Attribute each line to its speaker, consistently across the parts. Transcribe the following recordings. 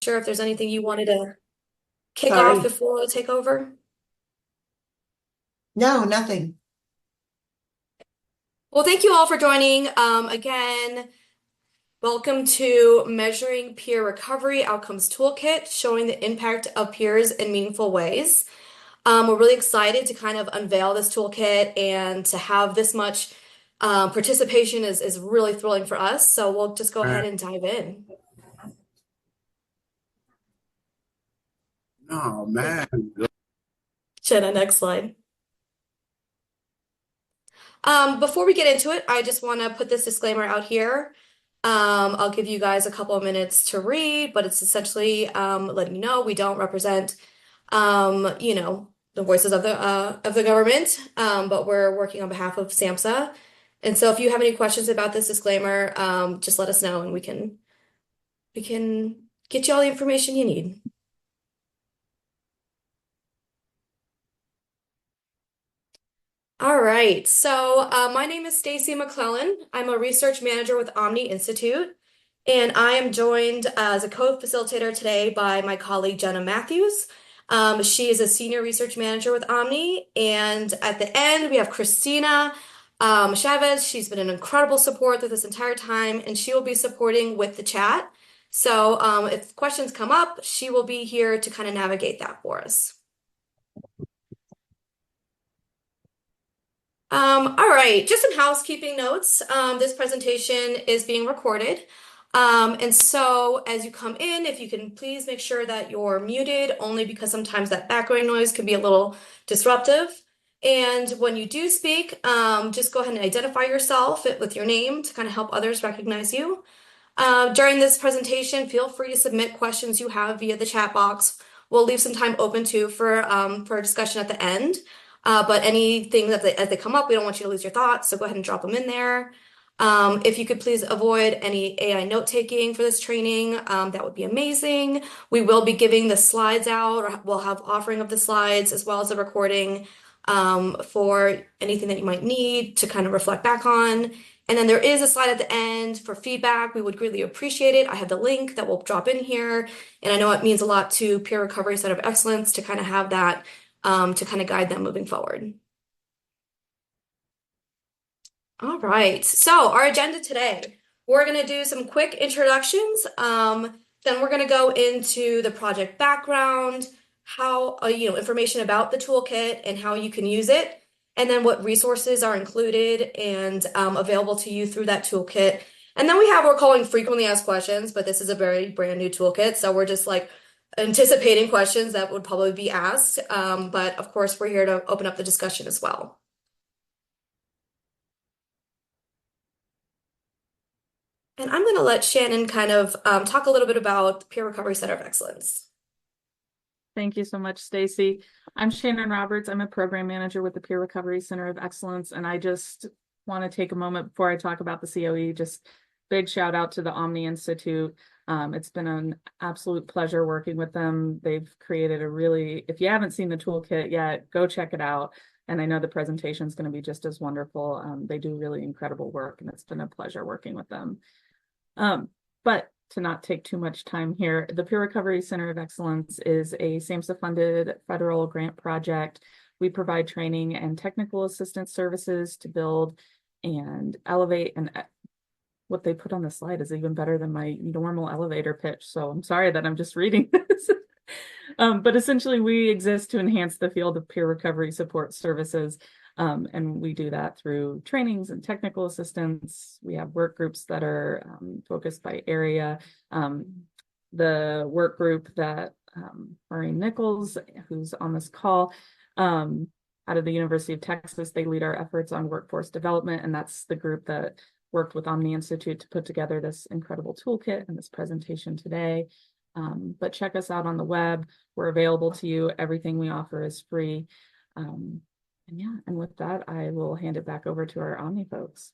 Speaker 1: Sure if there's anything you wanted to kick off
Speaker 2: Sorry.
Speaker 1: before I take over.
Speaker 2: No, nothing.
Speaker 1: Well, thank you all for joining. Again, welcome to Measuring Peer Recovery Outcomes Toolkit, showing the impact of peers in meaningful ways. We're really excited to kind of unveil this toolkit and to have this much participation is really thrilling for us. So we'll just go ahead and dive in.
Speaker 3: Oh man.
Speaker 1: Jenna, next slide. Before we get into it, I just want to put this disclaimer out here. I'll give you guys a couple of minutes to read, but it's essentially letting you know we don't represent, the voices of the government, but we're working on behalf of SAMHSA. And so if you have any questions about this disclaimer, just let us know and we can get you all the information you need. All right, so my name is Stacy McClellan. I'm a research manager with OMNI Institute, and I am joined as a co-facilitator today by my colleague Jenna Matthews. She is a senior research manager with OMNI, and at the end we have Christina Chavez. She's been an incredible support through this entire time, and she will be supporting with the chat. So if questions come up, she will be here to kind of navigate that for us. All right, just some housekeeping notes. This presentation is being recorded. And so as you come in, if you can please make sure that you're muted, only because sometimes that background noise can be a little disruptive. And when you do speak, just go ahead and identify yourself with your name to kind of help others recognize you. During this presentation, feel free to submit questions you have via the chat box. We'll leave some time open too for a discussion at the end. But anything that as they come up, we don't want you to lose your thoughts, so go ahead and drop them in there. If you could please avoid any AI note taking for this training, that would be amazing. We will be giving the slides out, or we'll have offering of the slides as well as a recording for anything that you might need to kind of reflect back on. And then there is a slide at the end for feedback. We would greatly appreciate it. I have the link that we'll drop in here. And I know it means a lot to Peer Recovery Center of Excellence to kind of have that to kind of guide them moving forward. All right, so our agenda today, we're going to do some quick introductions. Then we're going to go into the project background, how, information about the toolkit and how you can use it, and then what resources are included and available to you through that toolkit. And then we have what we're calling frequently asked questions, but this is a very brand new toolkit, so we're just like anticipating questions that would probably be asked. But of course, we're here to open up the discussion as well. And I'm going to let Shannon kind of talk a little bit about the Peer Recovery Center of Excellence.
Speaker 4: Thank you so much, Stacy. I'm Shannon Roberts. I'm a program manager with the Peer Recovery Center of Excellence, and I just want to take a moment before I talk about the COE. Just big shout out to the OMNI Institute. It's been an absolute pleasure working with them. They've created a really, if you haven't seen the toolkit yet, go check it out. And I know the presentation is going to be just as wonderful. They do really incredible work, and it's been a pleasure working with them. But to not take too much time here, the Peer Recovery Center of Excellence is a SAMHSA-funded federal grant project. We provide training and technical assistance services to build and elevate, and what they put on the slide is even better than my normal elevator pitch, so I'm sorry that I'm just reading this. But essentially, we exist to enhance the field of peer recovery support services. And we do that through trainings and technical assistance. We have work groups that are focused by area. The work group that Maureen Nichols, who's on this call, out of the University of Texas, they lead our efforts on workforce development, and that's the group that worked with OMNI Institute to put together this incredible toolkit and this presentation today. But check us out on the web. We're available to you. Everything we offer is free. And with that, I will hand it back over to our OMNI folks.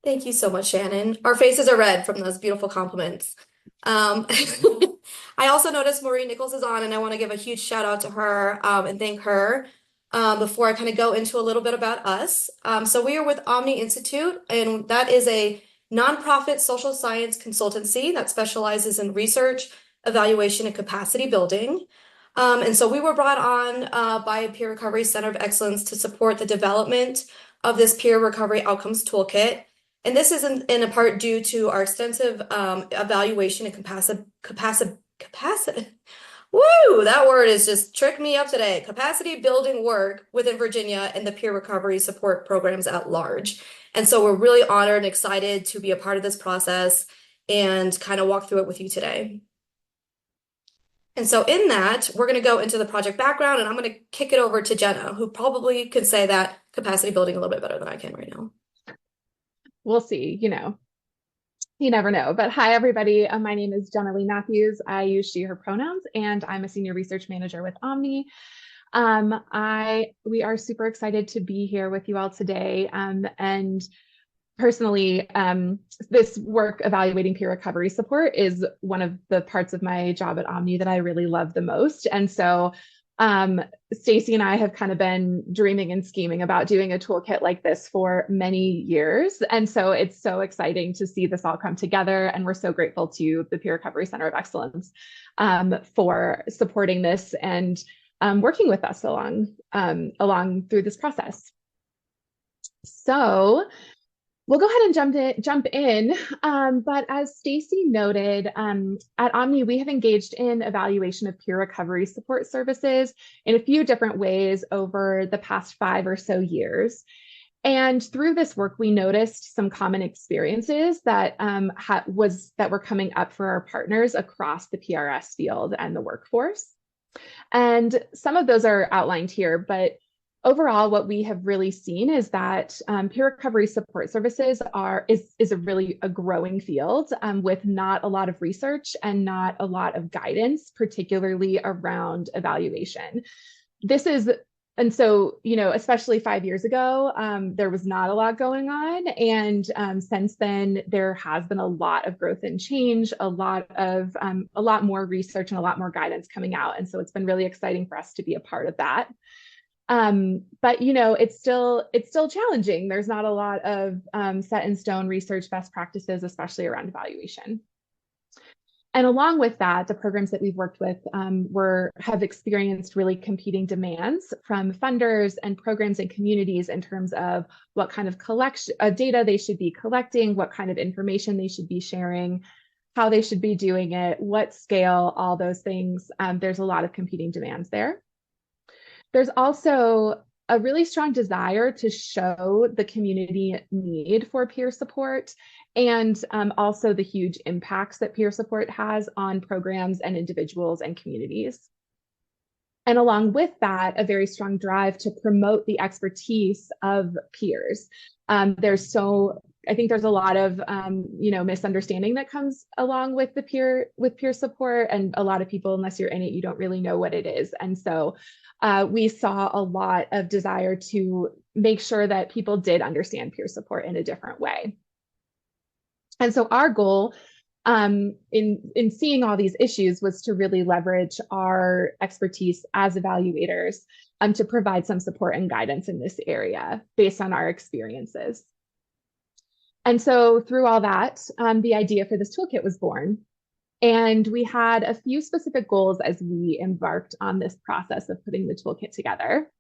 Speaker 1: Thank you so much, Shannon. Our faces are red from those beautiful compliments. I also noticed Maureen Nichols is on, and I want to give a huge shout out to her and thank her before I kind of go into a little bit about us. So we are with OMNI Institute, and that is a nonprofit social science consultancy that specializes in research, evaluation and capacity building. And so we were brought on by a Peer Recovery Center of Excellence to support the development of this peer recovery outcomes toolkit. And this is in a part due to our extensive evaluation and capacity. Woo! That word is just tricked me up today. Capacity building work within Virginia and the peer recovery support programs at large. And so we're really honored and excited to be a part of this process and kind of walk through it with you today. And so in that, we're going to go into the project background, and I'm going to kick it over to Jenna, who probably can say that capacity building a little bit better than I can right now.
Speaker 2: We'll see, you never know. But hi, everybody. My name is Jenna Lee Matthews. I use she, her pronouns, and I'm a senior research manager with OMNI. We are super excited to be here with you all today. And personally, this work evaluating peer recovery support is one of the parts of my job at OMNI that I really love the most. And so Stacy and I have kind of been dreaming and scheming about doing a toolkit like this for many years. And so it's so exciting to see this all come together. And we're so grateful to the Peer Recovery Center of Excellence for supporting this and working with us along through this process. So we'll go ahead and jump in. But as Stacy noted, at OMNI, we have engaged in evaluation of peer recovery support services in a few different ways over the past 5 or so years. And through this work, we noticed some common experiences that were coming up for our partners across the PRS field and the workforce. And some of those are outlined here, but overall, what we have really seen is that peer recovery support services is a growing field with not a lot of research and not a lot of guidance, particularly around evaluation. And so, especially 5 years ago, there was not a lot going on. And since then, there has been a lot of growth and change, a lot more research and a lot more guidance coming out. And so it's been really exciting for us to be a part of that. But it's still challenging. There's not a lot of set in stone research best practices, especially around evaluation. And along with that, the programs that we've worked with have experienced really competing demands from funders and programs and communities in terms of what kind of data they should be collecting, what kind of information they should be sharing, how they should be doing it, what scale, all those things. There's a lot of competing demands there. There's also a really strong desire to show the community need for peer support and also the huge impacts that peer support has on programs and individuals and communities. And along with that, a very strong drive to promote the expertise of peers. I think there's a lot of misunderstanding that comes along with peer support, and a lot of people, unless you're in it, you don't really know what it is. And so we saw a lot of desire to make sure that people did understand peer support in a different way. And so our goal in seeing all these issues was to really leverage our expertise as evaluators to provide some support and guidance in this area based on our experiences. And so through all that, the idea for this toolkit was born. And we had a few specific goals as we embarked on this process of putting the toolkit together.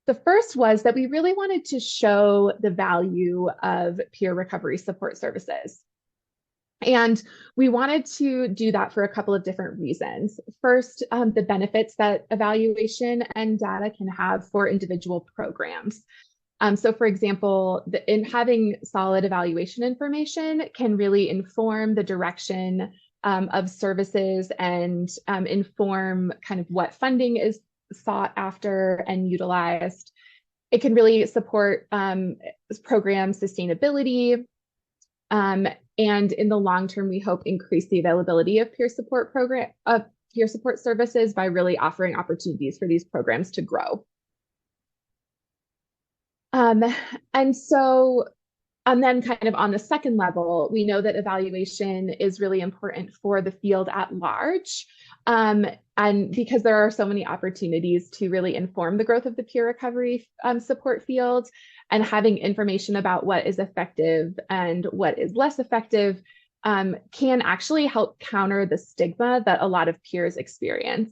Speaker 2: The first was that we really wanted to show the value of peer recovery support services. And we wanted to do that for a couple of different reasons. First, the benefits that evaluation and data can have for individual programs. So for example, in having solid evaluation information can really inform the direction of services and inform kind of what funding is sought after and utilized. It can really support program sustainability. And in the long term, we hope increase the availability of peer support services by really offering opportunities for these programs to grow. And then kind of on the second level, we know that evaluation is really important for the field at large. And because there are so many opportunities to really inform the growth of the peer recovery support field, and having information about what is effective and what is less effective can actually help counter the stigma that a lot of peers experience.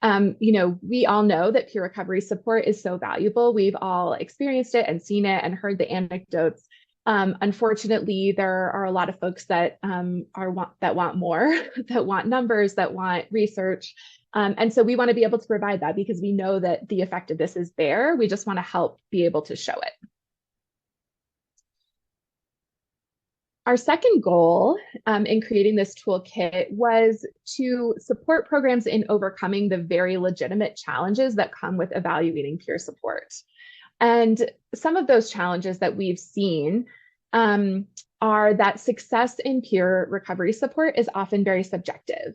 Speaker 2: We all know that peer recovery support is so valuable. We've all experienced it and seen it and heard the anecdotes. Unfortunately, there are a lot of folks that want more, that want numbers, that want research. And so we want to be able to provide that because we know that the effectiveness is there. We just want to help be able to show it. Our second goal in creating this toolkit was to support programs in overcoming the very legitimate challenges that come with evaluating peer support. And some of those challenges that we've seen are that success in peer recovery support is often very subjective.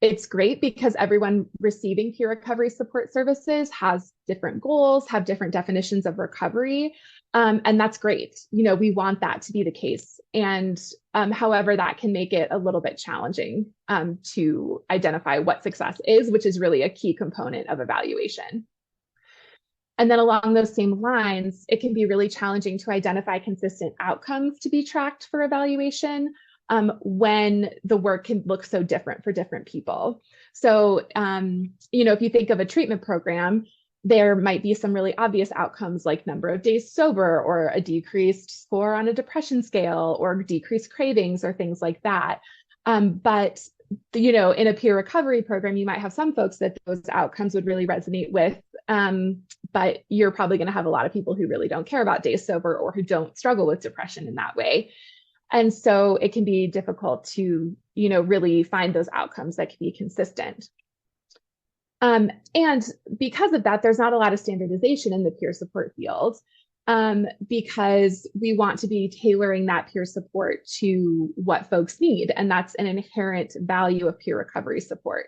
Speaker 2: It's great because everyone receiving peer recovery support services has different goals, have different definitions of recovery. And that's great. We want that to be the case. And however, that can make it a little bit challenging to identify what success is, which is really a key component of evaluation. And then along those same lines, it can be really challenging to identify consistent outcomes to be tracked for evaluation when the work can look so different for different people. So, if you think of a treatment program, there might be some really obvious outcomes like number of days sober or a decreased score on a depression scale or decreased cravings or things like that. But in a peer recovery program, you might have some folks that those outcomes would really resonate with, but you're probably going to have a lot of people who really don't care about days sober or who don't struggle with depression in that way. And so it can be difficult to, really find those outcomes that can be consistent. And because of that, there's not a lot of standardization in the peer support field because we want to be tailoring that peer support to what folks need. And that's an inherent value of peer recovery support.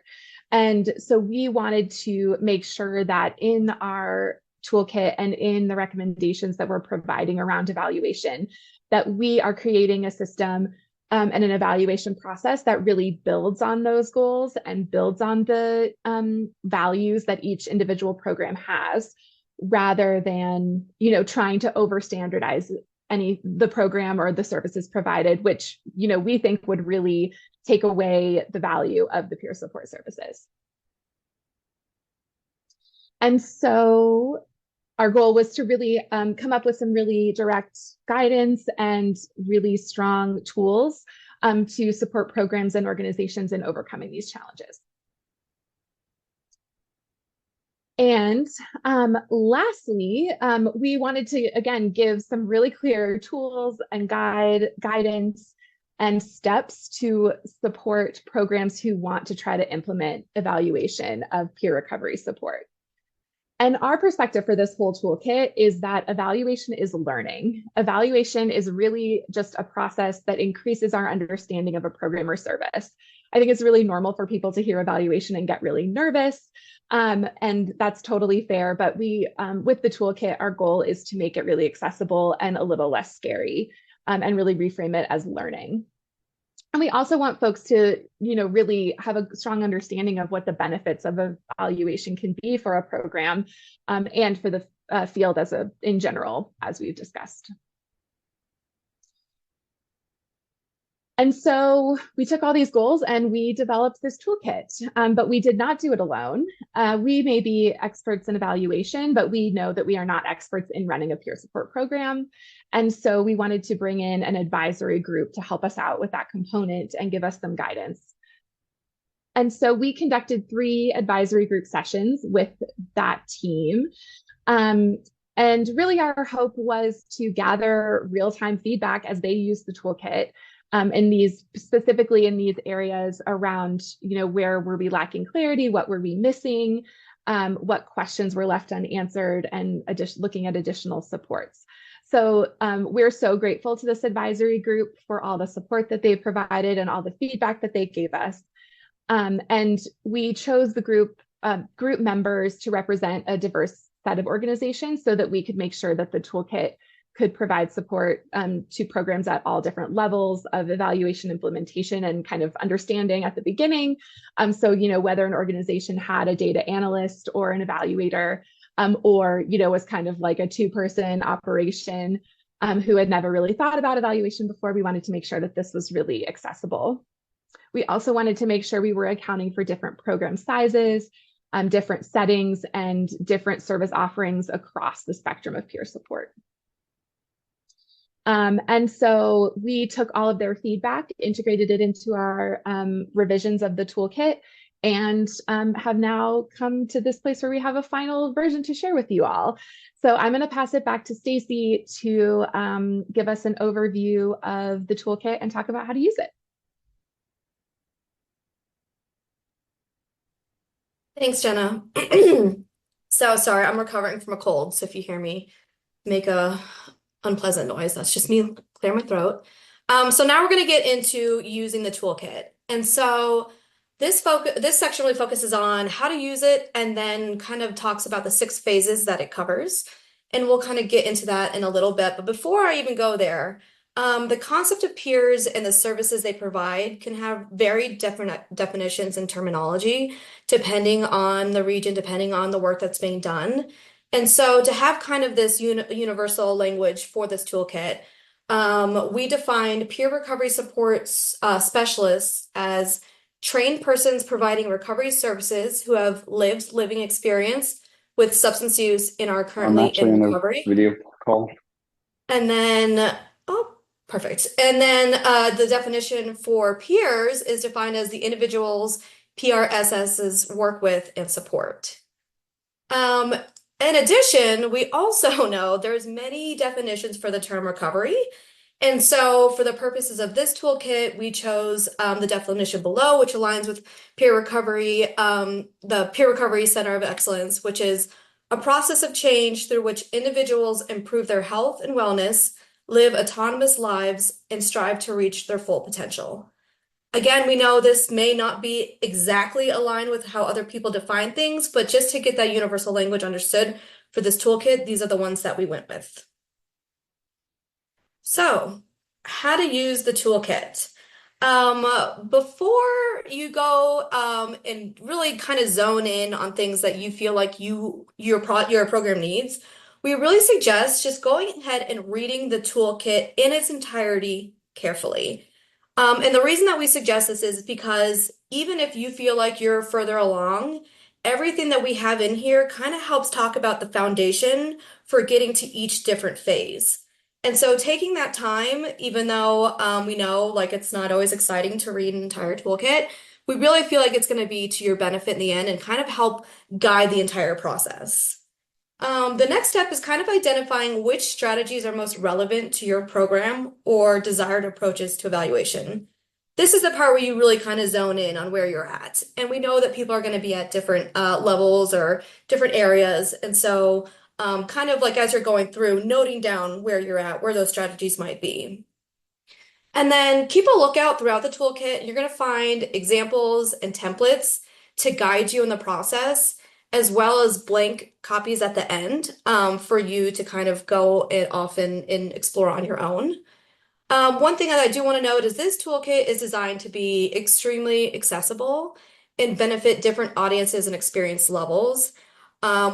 Speaker 2: And so we wanted to make sure that in our toolkit and in the recommendations that we're providing around evaluation, that we are creating a system and an evaluation process that really builds on those goals and builds on the values that each individual program has, rather than trying to over standardize the program or the services provided, which we think would really take away the value of the peer support services. And so our goal was to really come up with some really direct guidance and really strong tools to support programs and organizations in overcoming these challenges. And lastly, we wanted to, again, give some really clear tools and guidance and steps to support programs who want to try to implement evaluation of peer recovery support. And our perspective for this whole toolkit is that evaluation is learning. Evaluation is really just a process that increases our understanding of a program or service. I think it's really normal for people to hear evaluation and get really nervous. And that's totally fair. But with the toolkit, our goal is to make it really accessible and a little less scary and really reframe it as learning. And we also want folks to, really have a strong understanding of what the benefits of evaluation can be for a program and for the field in general, as we've discussed. And so we took all these goals and we developed this toolkit, but we did not do it alone. We may be experts in evaluation, but we know that we are not experts in running a peer support program. And so we wanted to bring in an advisory group to help us out with that component and give us some guidance. And so we conducted 3 advisory group sessions with that team. And really our hope was to gather real-time feedback as they use the toolkit. Specifically in these areas around, where were we lacking clarity? What were we missing? What questions were left unanswered, and looking at additional supports. So we're so grateful to this advisory group for all the support that they provided and all the feedback that they gave us. And we chose the group members to represent a diverse set of organizations so that we could make sure that the toolkit could provide support to programs at all different levels of evaluation, implementation, and kind of understanding at the beginning. So, whether an organization had a data analyst or an evaluator, or, was kind of like a 2-person operation, who had never really thought about evaluation before. We wanted to make sure that this was really accessible. We also wanted to make sure we were accounting for different program sizes, different settings, and different service offerings across the spectrum of peer support. And so we took all of their feedback, integrated it into our revisions of the toolkit, and have now come to this place where we have a final version to share with you all. So I'm going to pass it back to Stacy to give us an overview of the toolkit and talk about how to use it.
Speaker 1: Thanks, Jenna. So sorry, I'm recovering from a cold, so if you hear me make a unpleasant noise, that's just me clear my throat. So now we're going to get into using the toolkit. And so this section really focuses on how to use it and then kind of talks about the 6 phases that it covers. And we'll kind of get into that in a little bit. But before I even go there, the concept of peers and the services they provide can have very different definitions and terminology depending on the region, depending on the work that's being done. And so to have kind of this universal language for this toolkit, we defined peer recovery support specialists as trained persons providing recovery services who have lived living experience with substance use and are currently in recovery.
Speaker 3: Video call.
Speaker 1: And then, oh, perfect. And then the definition for peers is defined as the individuals PRSSs work with and support. In addition, we also know there's many definitions for the term recovery. And so for the purposes of this toolkit, we chose the definition below, which aligns with peer recovery, the Peer Recovery Center of Excellence, which is a process of change through which individuals improve their health and wellness, live autonomous lives, and strive to reach their full potential. Again, we know this may not be exactly aligned with how other people define things, but just to get that universal language understood for this toolkit, these are the ones that we went with. So, how to use the toolkit. Before you go and really kind of zone in on things that you feel like your program needs, we really suggest just going ahead and reading the toolkit in its entirety carefully. And the reason that we suggest this is because even if you feel like you're further along, everything that we have in here kind of helps talk about the foundation for getting to each different phase. And so taking that time, even though we know like it's not always exciting to read an entire toolkit, we really feel like it's going to be to your benefit in the end and kind of help guide the entire process. The next step is kind of identifying which strategies are most relevant to your program or desired approaches to evaluation. This is the part where you really kind of zone in on where you're at. And we know that people are going to be at different levels or different areas. And so kind of like as you're going through, noting down where you're at, where those strategies might be. And then keep a lookout throughout the toolkit. You're going to find examples and templates to guide you in the process, as well as blank copies at the end for you to kind of go off and explore on your own. One thing that I do want to note is this toolkit is designed to be extremely accessible and benefit different audiences and experience levels.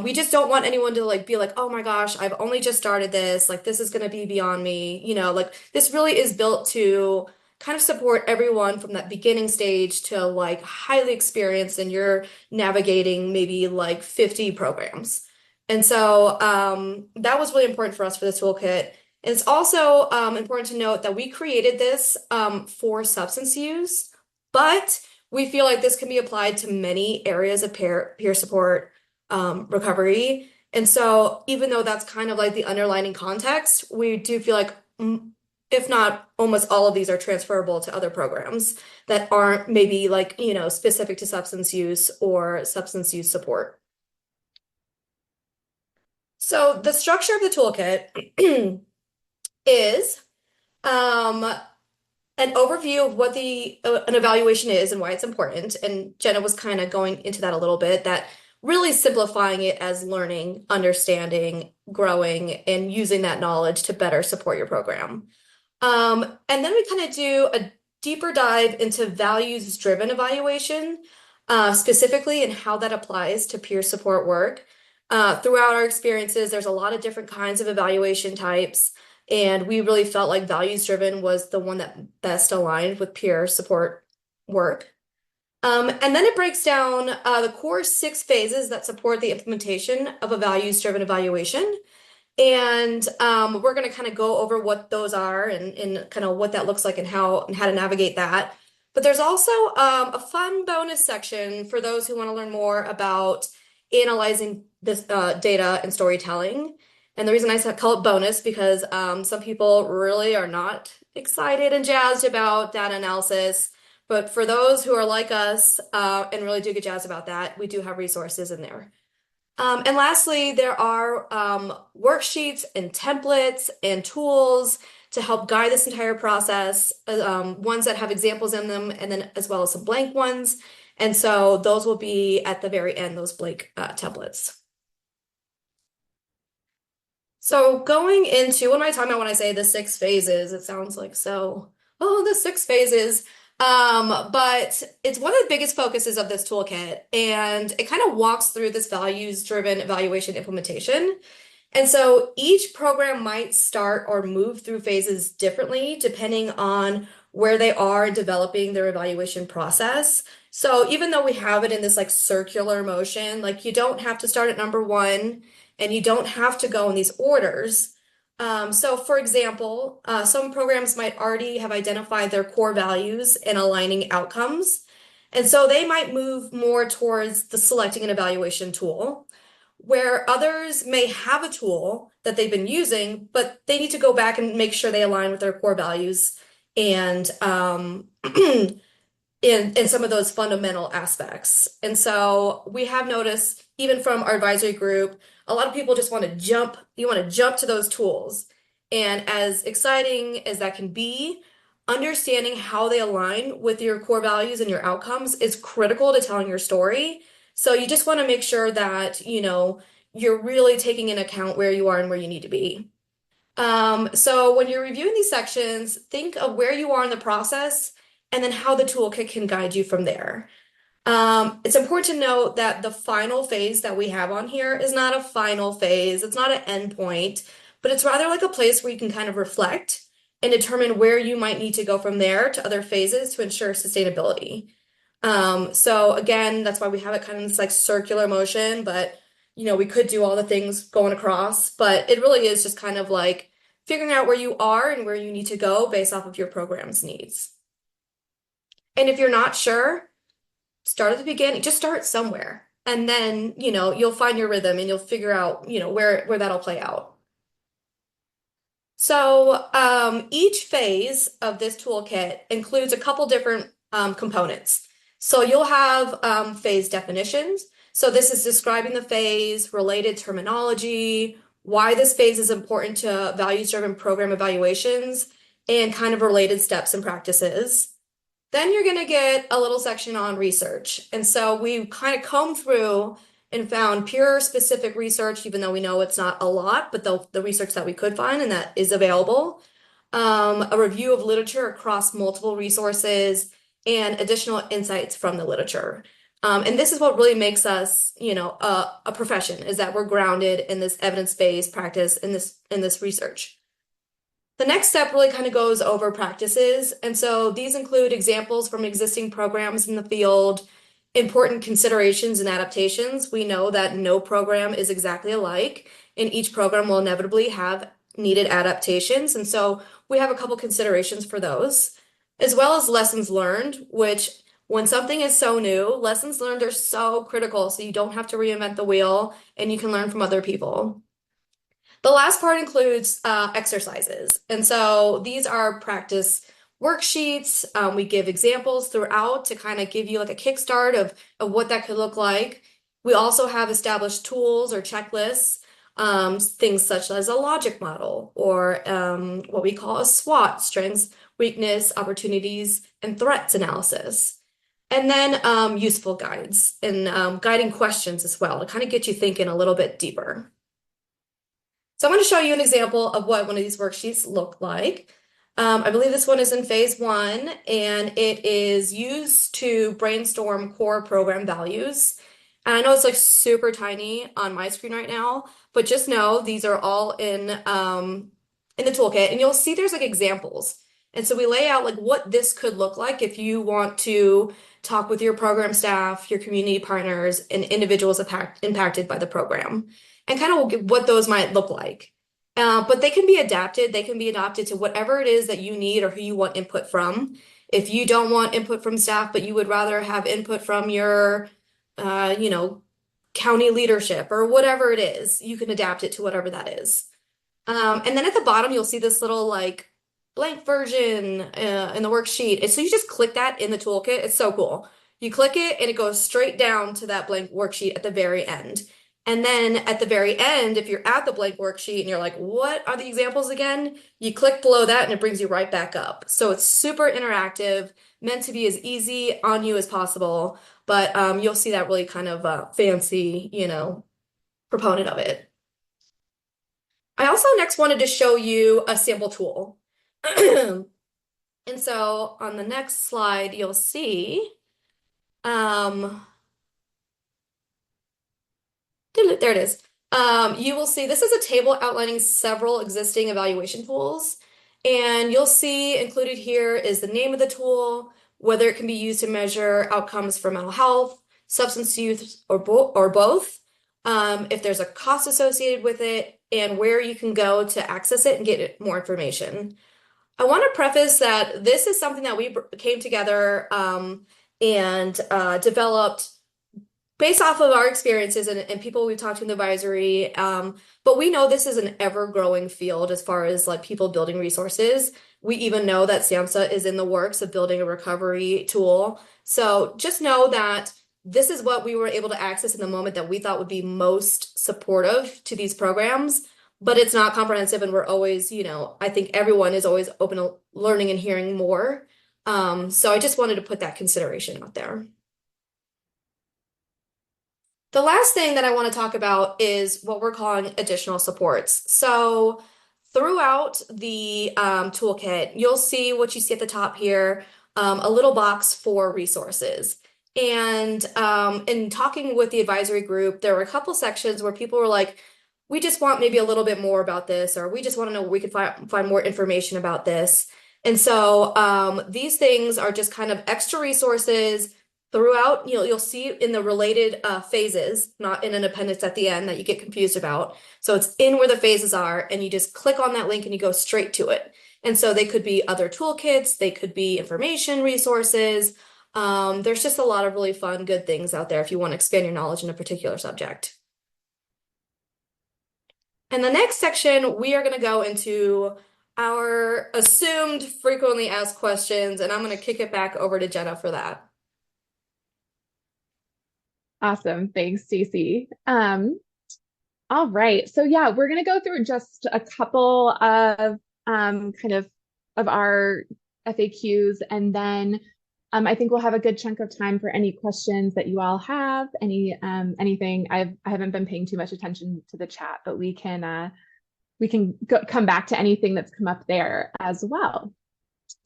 Speaker 1: We just don't want anyone to like be like, oh my gosh, I've only just started this, like this is going to be beyond me, you know, like this really is built to kind of support everyone from that beginning stage to like highly experienced and you're navigating maybe like 50 programs. And so that was really important for us for this toolkit. And it's also important to note that we created this for substance use, but we feel like this can be applied to many areas of peer support recovery. And so even though that's kind of like the underlining context, we do feel like if not almost all of these are transferable to other programs that aren't maybe like, you know, specific to substance use or substance use support. So the structure of the toolkit is an overview of what an evaluation is and why it's important. And Jenna was kind of going into that a little bit, that really simplifying it as learning, understanding, growing, and using that knowledge to better support your program. And then we kind of do a deeper dive into values-driven evaluation, specifically and how that applies to peer support work. Throughout our experiences, there's a lot of different kinds of evaluation types. And we really felt like values driven was the one that best aligned with peer support work. And then it breaks down the core 6 phases that support the implementation of a values driven evaluation. And we're going to kind of go over what those are and kind of what that looks like and how to navigate that. But there's also a fun bonus section for those who want to learn more about analyzing this data and storytelling. And the reason I call it bonus because some people really are not excited and jazzed about data analysis. But for those who are like us and really do get jazzed about that, we do have resources in there. And lastly, there are worksheets and templates and tools to help guide this entire process, ones that have examples in them, and then as well as some blank ones. And so those will be at the very end, those blank templates. So going into, what am I talking about when I say the 6 phases? It sounds like the 6 phases. But it's one of the biggest focuses of this toolkit, and it kind of walks through this values-driven evaluation implementation. And so each program might start or move through phases differently depending on where they are in developing their evaluation process. So even though we have it in this like circular motion, like you don't have to start at number 1 and you don't have to go in these orders. So for example, some programs might already have identified their core values and aligning outcomes. And so they might move more towards the selecting an evaluation tool, where others may have a tool that they've been using, but they need to go back and make sure they align with their core values and in some of those fundamental aspects. And so we have noticed, even from our advisory group, a lot of people just want to jump to those tools. And as exciting as that can be, understanding how they align with your core values and your outcomes is critical to telling your story. So you just want to make sure that, you're really taking into account where you are and where you need to be. So when you're reviewing these sections, think of where you are in the process and then how the toolkit can guide you from there. It's important to note that the final phase that we have on here is not a final phase. It's not an end point, but it's rather like a place where you can kind of reflect and determine where you might need to go from there to other phases to ensure sustainability. So again, that's why we have it kind of in this like circular motion, but we could do all the things going across, but it really is just kind of like figuring out where you are and where you need to go based off of your program's needs. And if you're not sure, start at the beginning, just start somewhere. And then, you'll find your rhythm and you'll figure out, where that'll play out. So each phase of this toolkit includes a couple different components. So you'll have phase definitions. So this is describing the phase, related terminology, why this phase is important to values-driven program evaluations, and kind of related steps and practices. Then you're going to get a little section on research. And so we kind of combed through and found pure specific research, even though we know it's not a lot, but the research that we could find and that is available. A review of literature across multiple resources and additional insights from the literature. And this is what really makes us, a profession, is that we're grounded in this evidence-based practice in this research. The next step really kind of goes over practices. And so these include examples from existing programs in the field, important considerations and adaptations. We know that no program is exactly alike, and each program will inevitably have needed adaptations. And so we have a couple considerations for those, as well as lessons learned, which when something is so new, lessons learned are so critical. So you don't have to reinvent the wheel and you can learn from other people. The last part includes exercises. And so these are practice worksheets. We give examples throughout to kind of give you like a kickstart of what that could look like. We also have established tools or checklists, things such as a logic model or what we call a SWOT, strengths, weakness, opportunities, and threats analysis. And then useful guides and guiding questions as well to kind of get you thinking a little bit deeper. So I'm going to show you an example of what one of these worksheets look like. I believe this one is in phase 1, and it is used to brainstorm core program values. And I know it's like super tiny on my screen right now, but just know these are all in in the toolkit, and you'll see there's like examples. And so we lay out like what this could look like if you want to talk with your program staff, your community partners, and individuals impacted by the program, and kind of what those might look like. But they can be adapted. They can be adopted to whatever it is that you need or who you want input from. If you don't want input from staff, but you would rather have input from your, you know, county leadership or whatever it is, you can adapt it to whatever that is. And then at the bottom, you'll see this little like blank version in the worksheet. And so you just click that in the toolkit. It's so cool. You click it and it goes straight down to that blank worksheet at the very end. And then at the very end, if you're at the blank worksheet and you're like, what are the examples again? You click below that and it brings you right back up. So it's super interactive, meant to be as easy on you as possible. But you'll see that really kind of fancy, you know, proponent of it. I also next wanted to show you a sample tool. And so on the next slide, you'll see, there it is. You will see this is a table outlining several existing evaluation tools. And you'll see included here is the name of the tool, whether it can be used to measure outcomes for mental health, substance use, or both, if there's a cost associated with it, and where you can go to access it and get more information. I want to preface that this is something that we came together and developed based off of our experiences and people we've talked to in the advisory. But we know this is an ever-growing field as far as like people building resources. We even know that SAMHSA is in the works of building a recovery tool. So just know that this is what we were able to access in the moment that we thought would be most supportive to these programs. But it's not comprehensive, and we're always, you know, I think everyone is always open to learning and hearing more. So I just wanted to put that consideration out there. The last thing that I want to talk about is what we're calling additional supports. So throughout the toolkit, you'll see what you see at the top here, a little box for resources. And in talking with the advisory group, there were a couple sections where people were like, we just want maybe a little bit more about this, or we just want to know where we could find more information about this. And so these things are just kind of extra resources throughout. You'll see in the related phases, not in an appendix at the end that you get confused about. So it's in where the phases are, and you just click on that link and you go straight to it. And so they could be other toolkits, they could be information resources. There's just a lot of really fun, good things out there if you want to expand your knowledge in a particular subject. In the next section, we are going to go into our assumed frequently asked questions, and I'm going to kick it back over to Jenna for that.
Speaker 2: Awesome. Thanks, Stacey. All right. So yeah, we're going to go through just a couple of kind of our FAQs, and then I think we'll have a good chunk of time for any questions that you all have, anything. I haven't been paying too much attention to the chat, but we can come back to anything that's come up there as well.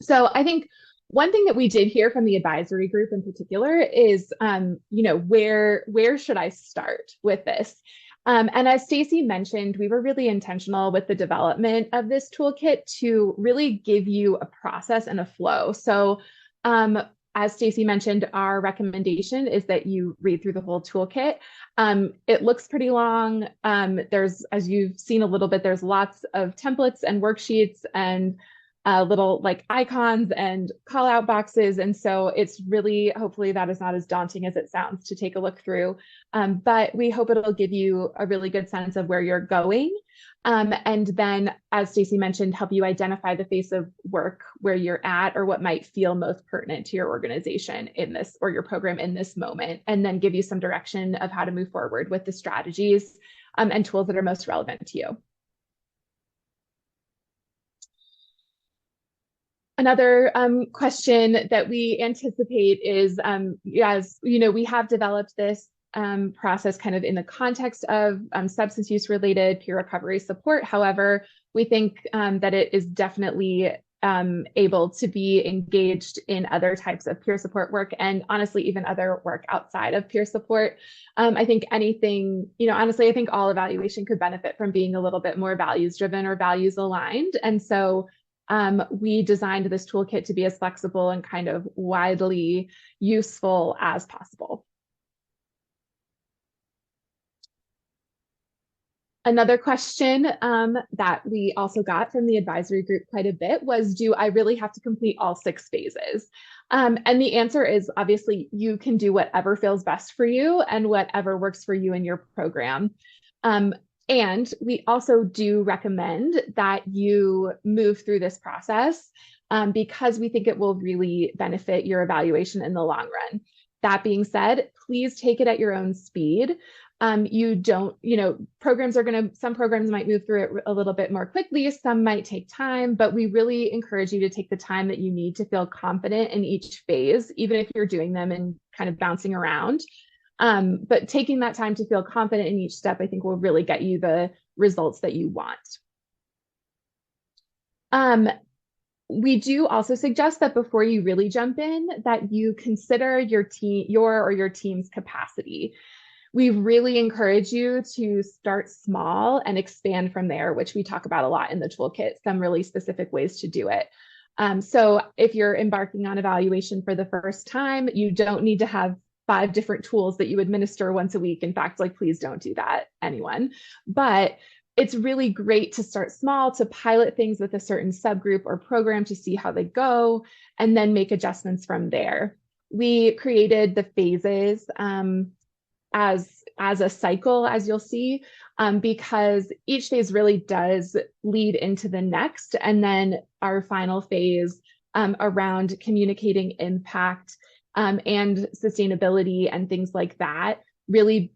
Speaker 2: So I think one thing that we did hear from the advisory group in particular is, you know, where should I start with this? And as Stacey mentioned, we were really intentional with the development of this toolkit to really give you a process and a flow. So as Stacey mentioned, our recommendation is that you read through the whole toolkit. It looks pretty long. There's, as you've seen a little bit, there's lots of templates and worksheets and little like icons and call out boxes. And so it's really, hopefully that is not as daunting as it sounds to take a look through. But we hope it'll give you a really good sense of where you're going. And then, as Stacey mentioned, help you identify the phase of work where you're at or what might feel most pertinent to your organization in this or your program in this moment, and then give you some direction of how to move forward with the strategies and tools that are most relevant to you. Another question that we anticipate is, as you know, we have developed this process kind of in the context of substance use related peer recovery support. However, we think that it is definitely able to be engaged in other types of peer support work, and honestly, even other work outside of peer support. I think anything, honestly, I think all evaluation could benefit from being a little bit more values driven or values aligned. And so we designed this toolkit to be as flexible and kind of widely useful as possible. Another question that we also got from the advisory group quite a bit was, do I really have to complete all 6 phases? And the answer is, obviously, you can do whatever feels best for you and whatever works for you in your program. And we also do recommend that you move through this process because we think it will really benefit your evaluation in the long run. That being said, please take it at your own speed. You don't, some programs might move through it a little bit more quickly, some might take time, but we really encourage you to take the time that you need to feel confident in each phase, even if you're doing them and kind of bouncing around. But taking that time to feel confident in each step, I think will really get you the results that you want. We do also suggest that before you really jump in, that you consider your team's capacity. We really encourage you to start small and expand from there, which we talk about a lot in the toolkit, some really specific ways to do it. So if you're embarking on evaluation for the first time, you don't need to have 5 different tools that you administer once a week. In fact, please don't do that, anyone. But it's really great to start small, to pilot things with a certain subgroup or program to see how they go, and then make adjustments from there. We created the phases as a cycle, as you'll see, because each phase really does lead into the next. And then our final phase around communicating impact and sustainability and things like that really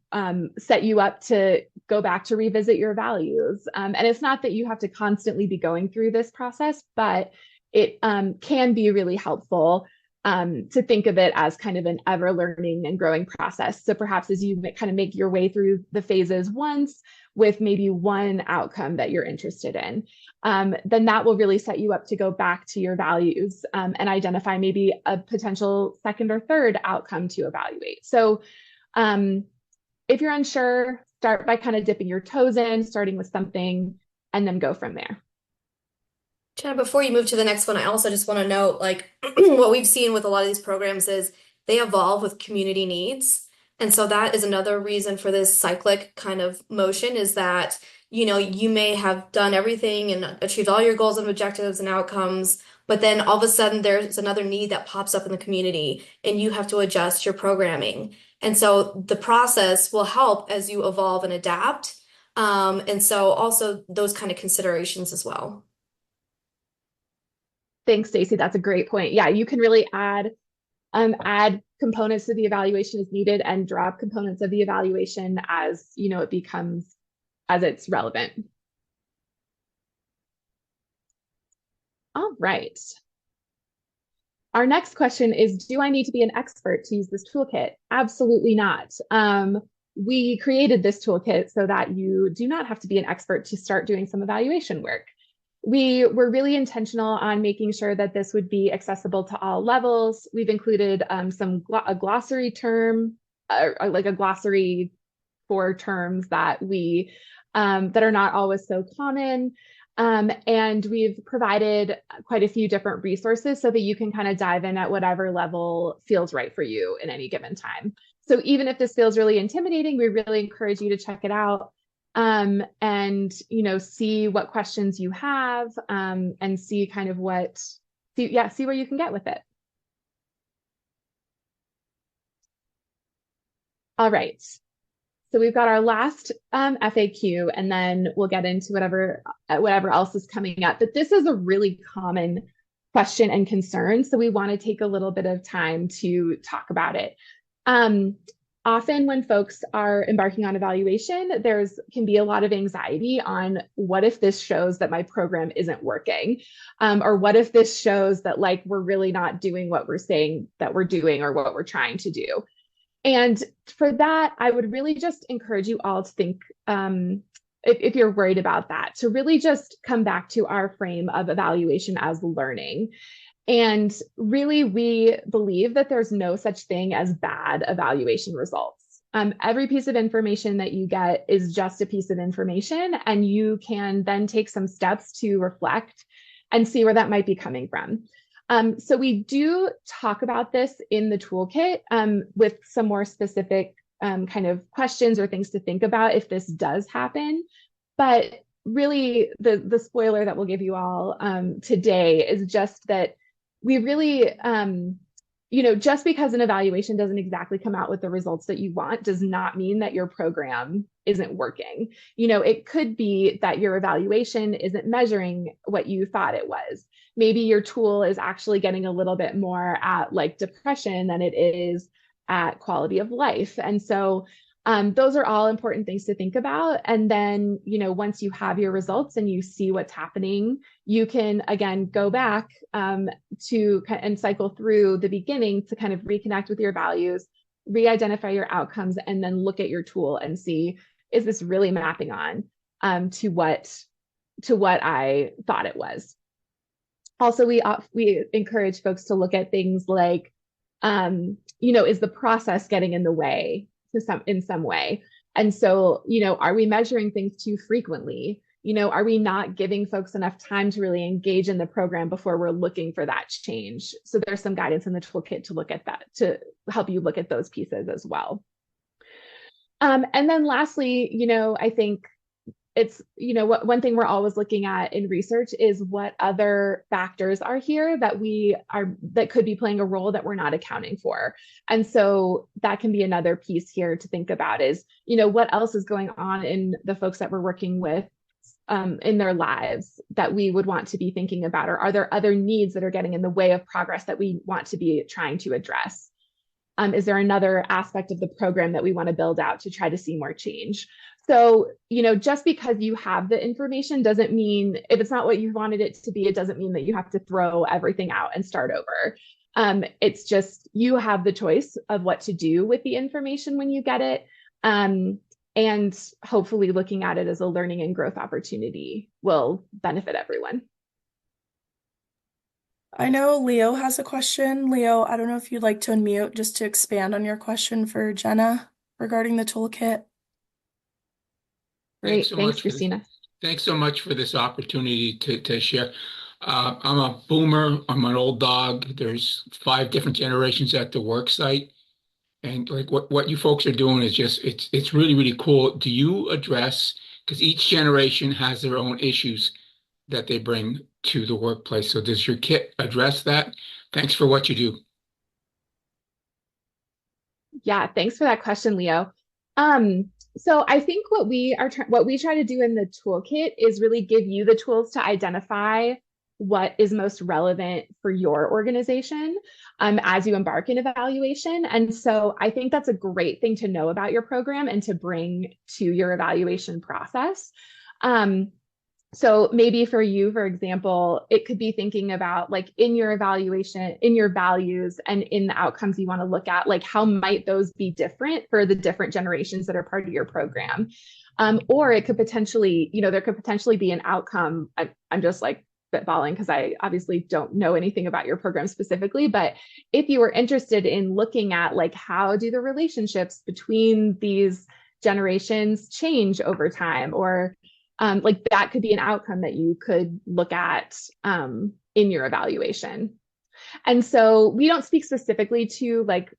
Speaker 2: set you up to go back to revisit your values. And it's not that you have to constantly be going through this process, but it can be really helpful to think of it as kind of an ever learning and growing process. So perhaps as you kind of make your way through the phases once with maybe one outcome that you're interested in, then that will really set you up to go back to your values and identify maybe a potential second or third outcome to evaluate. So if you're unsure, start by kind of dipping your toes in, starting with something, and then go from there.
Speaker 1: Jenna, before you move to the next one, I also just want to note, what we've seen with a lot of these programs is they evolve with community needs. And so that is another reason for this cyclic kind of motion, is that, you may have done everything and achieved all your goals and objectives and outcomes, but then all of a sudden there's another need that pops up in the community and you have to adjust your programming. And so the process will help as you evolve and adapt. And so also those kind of considerations as well.
Speaker 2: Thanks, Stacey. That's a great point. Yeah, you can really add components to the evaluation as needed and drop components of the evaluation as it becomes, as it's relevant. All right. Our next question is, do I need to be an expert to use this toolkit? Absolutely not. We created this toolkit so that you do not have to be an expert to start doing some evaluation work. We were really intentional on making sure that this would be accessible to all levels. We've included a glossary term, like a glossary for terms that that are not always so common. And we've provided quite a few different resources so that you can kind of dive in at whatever level feels right for you in any given time. So even if this feels really intimidating, we really encourage you to check it out. And see what questions you have, and see kind of see where you can get with it. All right. So we've got our last FAQ, and then we'll get into whatever else is coming up. But this is a really common question and concern, so we want to take a little bit of time to talk about it. Often when folks are embarking on evaluation, can be a lot of anxiety on, what if this shows that my program isn't working? Or what if this shows that we're really not doing what we're saying that we're doing or what we're trying to do? And for that, I would really just encourage you all to think if you're worried about that, to really just come back to our frame of evaluation as learning. And really, we believe that there's no such thing as bad evaluation results. Every piece of information that you get is just a piece of information, and you can then take some steps to reflect and see where that might be coming from. So we do talk about this in the toolkit with some more specific kind of questions or things to think about if this does happen. But really, the spoiler that we'll give you all today is just that we really, just because an evaluation doesn't exactly come out with the results that you want does not mean that your program isn't working. It could be that your evaluation isn't measuring what you thought it was. Maybe your tool is actually getting a little bit more at like depression than it is at quality of life. And so those are all important things to think about. And then, once you have your results and you see what's happening, you can, again, go back to and cycle through the beginning to kind of reconnect with your values, re-identify your outcomes, and then look at your tool and see, is this really mapping on to what I thought it was? Also, we encourage folks to look at things like, is the process getting in the way in some way? And so, are we measuring things too frequently? Are we not giving folks enough time to really engage in the program before we're looking for that change? So there's some guidance in the toolkit to look at that, to help you look at those pieces as well. And then lastly, I think it's, one thing we're always looking at in research is what other factors are here that could be playing a role that we're not accounting for. And so that can be another piece here to think about is, what else is going on in the folks that we're working with in their lives that we would want to be thinking about, or are there other needs that are getting in the way of progress that we want to be trying to address? Is there another aspect of the program that we want to build out to try to see more change? So, just because you have the information doesn't mean, if it's not what you wanted it to be, it doesn't mean that you have to throw everything out and start over. It's just, you have the choice of what to do with the information when you get it. And hopefully looking at it as a learning and growth opportunity will benefit everyone.
Speaker 3: I know Leo has a question. Leo, I don't know if you'd like to unmute just to expand on your question for Jenna regarding the toolkit.
Speaker 2: Great, thanks, Christina.
Speaker 5: Thanks so much for this opportunity to share. I'm a boomer. I'm an old dog. There's 5 different generations at the work site. And like what you folks are doing is just, it's really, really cool. Do you address, because each generation has their own issues that they bring to the workplace. So does your kit address that? Thanks for what you do.
Speaker 2: Yeah, thanks for that question, Leo. So I think what we try to do in the toolkit is really give you the tools to identify what is most relevant for your organization as you embark in evaluation. And so I think that's a great thing to know about your program and to bring to your evaluation process. So maybe for you, for example, it could be thinking about like in your evaluation, in your values and in the outcomes you want to look at, like how might those be different for the different generations that are part of your program? Or it could potentially, there could potentially be an outcome. I'm just like spitballing because I obviously don't know anything about your program specifically, but if you were interested in looking at like how do the relationships between these generations change over time, or like that could be an outcome that you could look at in your evaluation. And so we don't speak specifically to like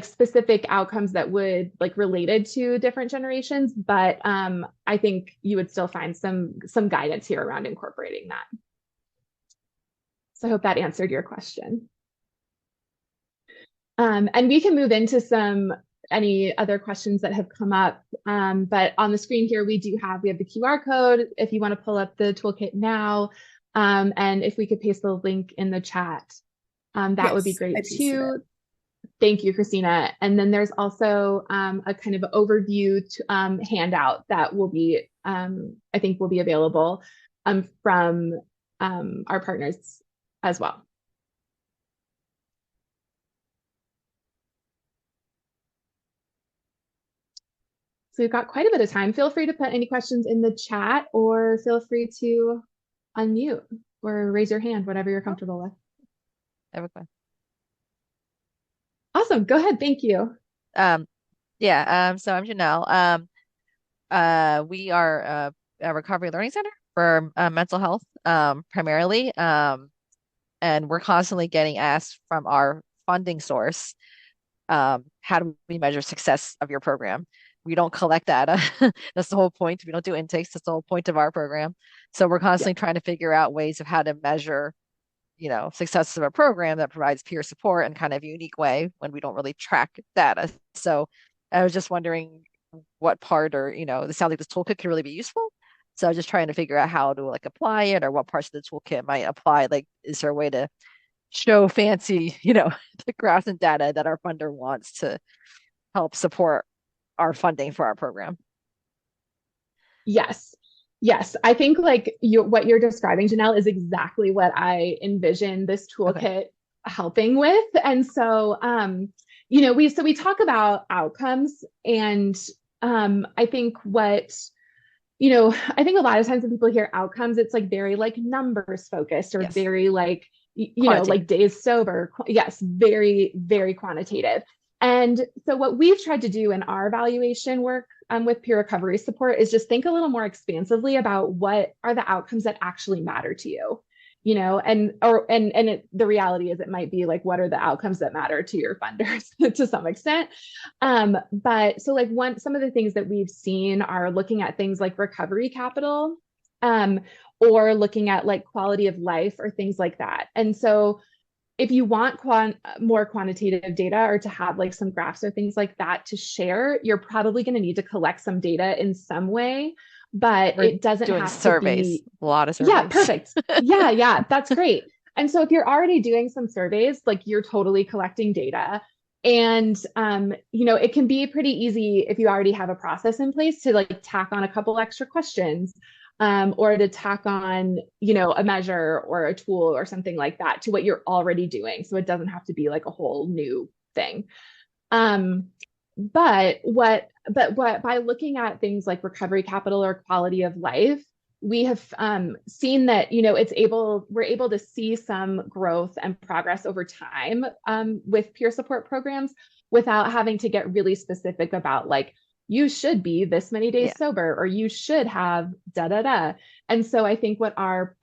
Speaker 2: specific outcomes that would like related to different generations, but I think you would still find some guidance here around incorporating that. So I hope that answered your question. And we can move into any other questions that have come up. But on the screen here, we have the QR code if you want to pull up the toolkit now. And if we could paste the link in the chat, that would be great too. Thank you, Christina. And then there's also a kind of overview handout that will be, I think will be available from our partners as well. So we've got quite a bit of time. Feel free to put any questions in the chat or feel free to unmute or raise your hand, whatever you're comfortable with.
Speaker 6: I have a question.
Speaker 2: Awesome. Go ahead. Thank you.
Speaker 6: So I'm Janelle. We are a recovery learning center for mental health, primarily. And we're constantly getting asked from our funding source, how do we measure success of your program? We don't collect data. That's the whole point. We don't do intakes. That's the whole point of our program. So we're constantly trying to figure out ways of how to measure, success of a program that provides peer support in kind of a unique way when we don't really track data. So I was just wondering what part, or, it sounds like this toolkit could really be useful. So I was just trying to figure out how to like apply it, or what parts of the toolkit might apply. Like, is there a way to show fancy, the graphs and data that our funder wants to help support our funding for our program?
Speaker 2: Yes. Yes. I think like what you're describing, Janelle, is exactly what I envision this toolkit helping with. And so, we talk about outcomes, and I think I think a lot of times when people hear outcomes, it's like very like numbers focused, or very like, like days sober. Yes, very, very quantitative. And so what we've tried to do in our evaluation work with peer recovery support is just think a little more expansively about what are the outcomes that actually matter to you, the reality is it might be like, what are the outcomes that matter to your funders to some extent. But so like some of the things that we've seen are looking at things like recovery capital, or looking at like quality of life or things like that. And so if you want more quantitative data, or to have like some graphs or things like that to share, you're probably going to need to collect some data in some way, but it doesn't have
Speaker 6: surveys,
Speaker 2: to be
Speaker 6: a lot of surveys.
Speaker 2: Yeah, perfect. Yeah, that's great. And so if you're already doing some surveys, like you're totally collecting data. And it can be pretty easy if you already have a process in place to like tack on a couple extra questions, or to tack on, a measure or a tool or something like that to what you're already doing. So it doesn't have to be like a whole new thing. But by looking at things like recovery capital or quality of life, we have seen that, we're able to see some growth and progress over time with peer support programs without having to get really specific about like, you should be this many days sober, or you should have da da da. And so I think what our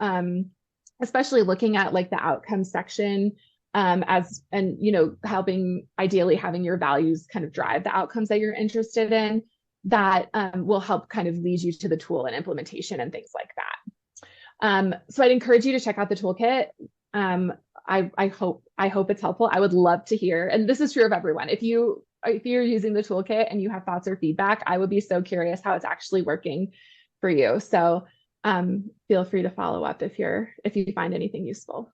Speaker 2: especially looking at like the outcome section, helping ideally having your values kind of drive the outcomes that you're interested in, that will help kind of lead you to the tool and implementation and things like that. So I'd encourage you to check out the toolkit. I hope it's helpful. I would love to hear, and this is true of everyone. If you're using the toolkit and you have thoughts or feedback, I would be so curious how it's actually working for you. So feel free to follow up if you find anything useful.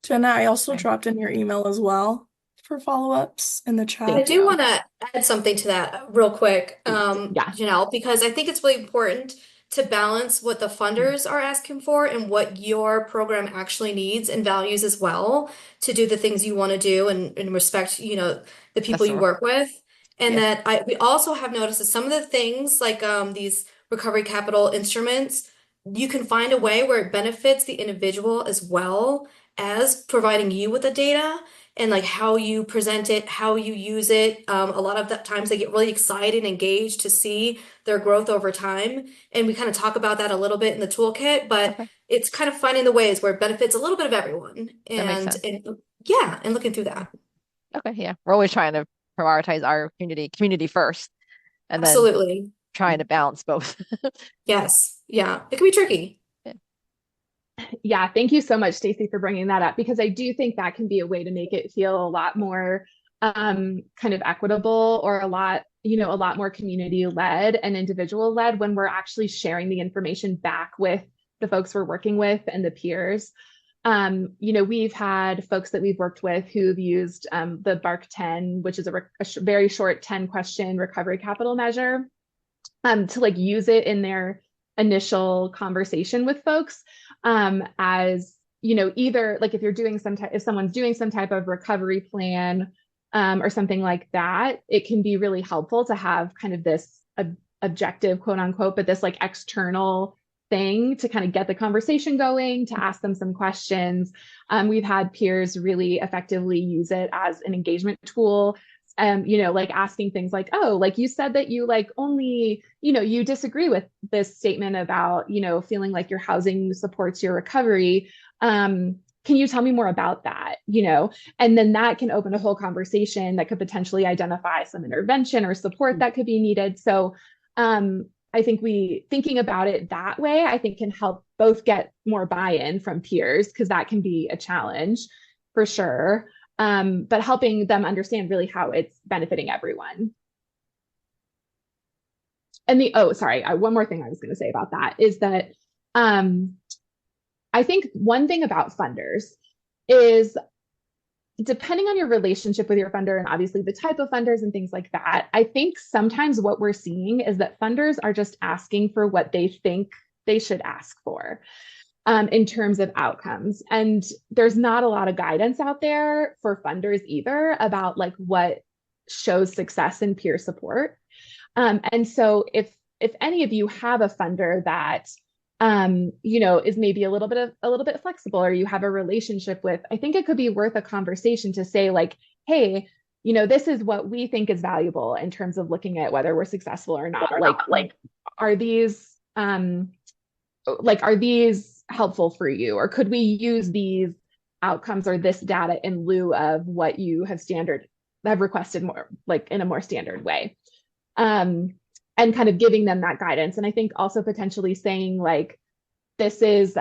Speaker 3: Jenna, I also dropped in your email as well for follow-ups in the chat.
Speaker 1: I do want to add something to that real quick, Janelle, because I think it's really important to balance what the funders are asking for and what your program actually needs and values as well, to do the things you want to do and respect, the people you work with. And that we also have noticed that some of the things like these recovery capital instruments, you can find a way where it benefits the individual as well as providing you with the data, and like how you present it, how you use it. A lot of the times they get really excited and engaged to see their growth over time. And we kind of talk about that a little bit in the toolkit, but it's kind of finding the ways where it benefits a little bit of everyone. And looking through that.
Speaker 6: Okay, yeah. We're always trying to prioritize our community first, and
Speaker 1: Absolutely.
Speaker 6: then trying to balance both.
Speaker 1: Yes. Yeah. It can be tricky.
Speaker 2: Yeah, thank you so much, Stacey, for bringing that up, because I do think that can be a way to make it feel a lot more kind of equitable, or a lot more community led and individual led when we're actually sharing the information back with the folks we're working with and the peers. We've had folks that we've worked with who've used the BARC 10, which is a very short 10-question recovery capital measure, to like use it in their initial conversation with folks, as either like if someone's doing some type of recovery plan, or something like that, it can be really helpful to have kind of this objective, quote unquote, but this like external thing to kind of get the conversation going, to ask them some questions. We've had peers really effectively use it as an engagement tool. Like asking things like, oh, like you said that you like only, you disagree with this statement about, feeling like your housing supports your recovery. Can you tell me more about that? And then that can open a whole conversation that could potentially identify some intervention or support that could be needed. So I think thinking about it that way, I think can help both get more buy-in from peers, because that can be a challenge for sure. But helping them understand really how it's benefiting everyone. And one more thing I was going to say about that is that I think one thing about funders is, depending on your relationship with your funder and obviously the type of funders and things like that, I think sometimes what we're seeing is that funders are just asking for what they think they should ask for in terms of outcomes. And there's not a lot of guidance out there for funders either about like what shows success in peer support. And so if any of you have a funder that is maybe a little bit flexible, or you have a relationship with, I think it could be worth a conversation to say like, hey, this is what we think is valuable in terms of looking at whether we're successful or not. Like, are these helpful for you? Or could we use these outcomes or this data in lieu of what you have requested more, like in a more standard way? And kind of giving them that guidance. And I think also potentially saying like, this is